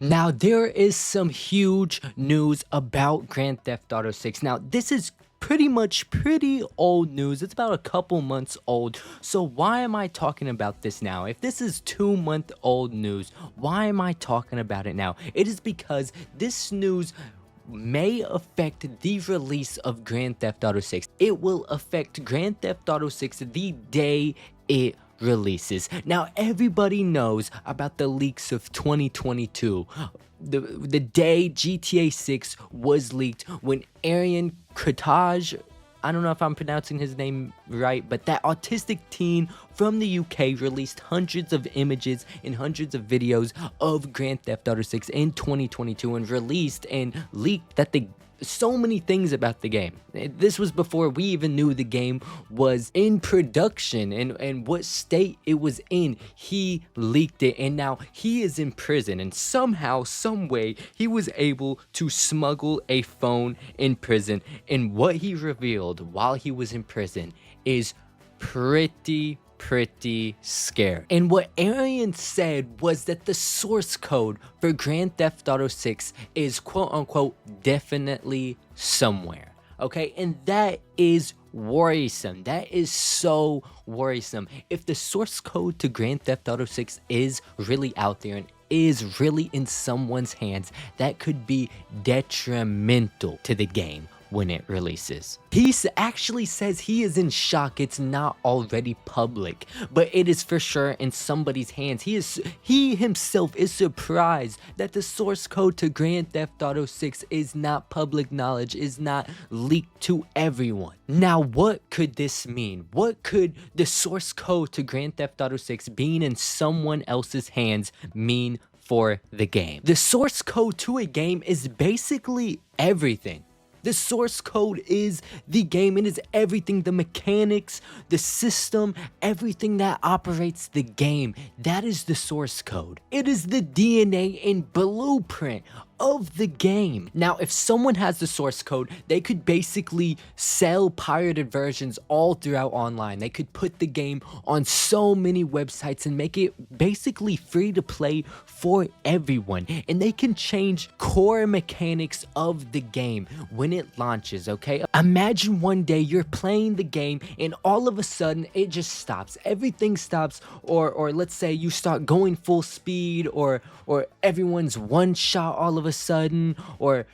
Now, there is some huge news about Grand Theft Auto 6. Now, this is pretty old news. It's about a couple months old. So why am I talking about this now? If this is 2-month old news, why am I talking about it now? It is because this news may affect the release of Grand Theft Auto 6. It will affect Grand Theft Auto 6 the day it releases. Now, everybody knows about the leaks of 2022. The day GTA 6 was leaked when Arian Kritage, I don't know if I'm pronouncing his name right, but that autistic teen from the UK released hundreds of images and hundreds of videos of Grand Theft Auto 6 in 2022 and released and leaked that so many things about the game. This was before we even knew the game was in production and what state it was in. He leaked it and now he is in prison, and somehow, some way, he was able to smuggle a phone in prison, and what he revealed while he was in prison is pretty scary. And what Arian said was that the source code for Grand Theft Auto 6 is quote unquote definitely somewhere. Okay, and that is worrisome. That is so worrisome. If the source code to Grand Theft Auto 6 is really out there and is really in someone's hands, that could be detrimental to the game when it releases. He actually says he is in shock it's not already public, but it is for sure in somebody's hands. He himself is surprised that the source code to Grand Theft Auto 6 is not public knowledge, is not leaked to everyone. Now, what could this mean? What could the source code to Grand Theft Auto 6 being in someone else's hands mean for the game? The source code to a game is basically everything. The source code is the game. It is everything, the mechanics, the system, everything that operates the game. That is the source code. It is the DNA and blueprint of the game. Now, if someone has the source code, they could basically sell pirated versions all throughout online. They could put the game on so many websites and make it basically free to play for everyone. And they can change core mechanics of the game when it launches, okay? Imagine one day you're playing the game and all of a sudden it just stops. Everything stops, or let's say you start going full speed, or everyone's one shot all of a sudden, or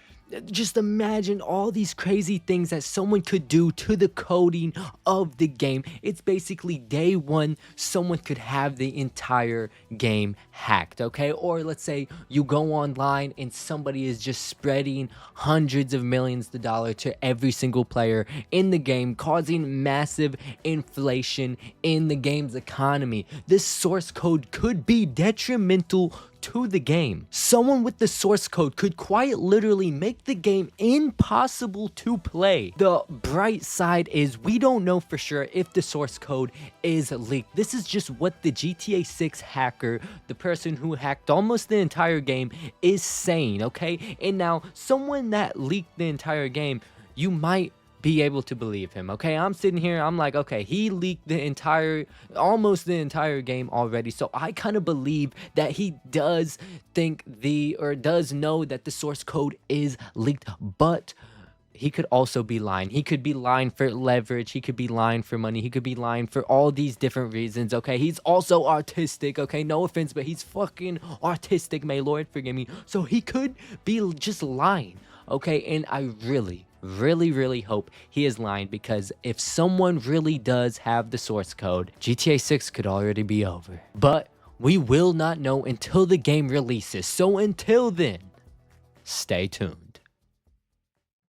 just imagine all these crazy things that someone could do to the coding of the game. It's basically day one, someone could have the entire game hacked, okay? Or let's say you go online and somebody is just spreading hundreds of millions of dollars to every single player in the game, causing massive inflation in the game's economy. This source code could be detrimental to the game. Someone with the source code could quite literally make the game impossible to play. The bright side is we don't know for sure if the source code is leaked. This is just what the GTA 6 hacker, the person who hacked almost the entire game, is saying, okay? And now, someone that leaked the entire game, you might be able to believe him, okay? I'm sitting here, I'm like, okay, he leaked almost the entire game already, so I kind of believe that he does does know that the source code is leaked, but he could also be lying. He could be lying for leverage, he could be lying for money, he could be lying for all these different reasons, okay? He's also autistic, okay? No offense, but he's fucking autistic, may Lord forgive me. So he could be just lying, okay? And I really hope he is lying, because if someone really does have the source code, GTA 6 could already be over. But we will not know until the game releases. So until then, stay tuned.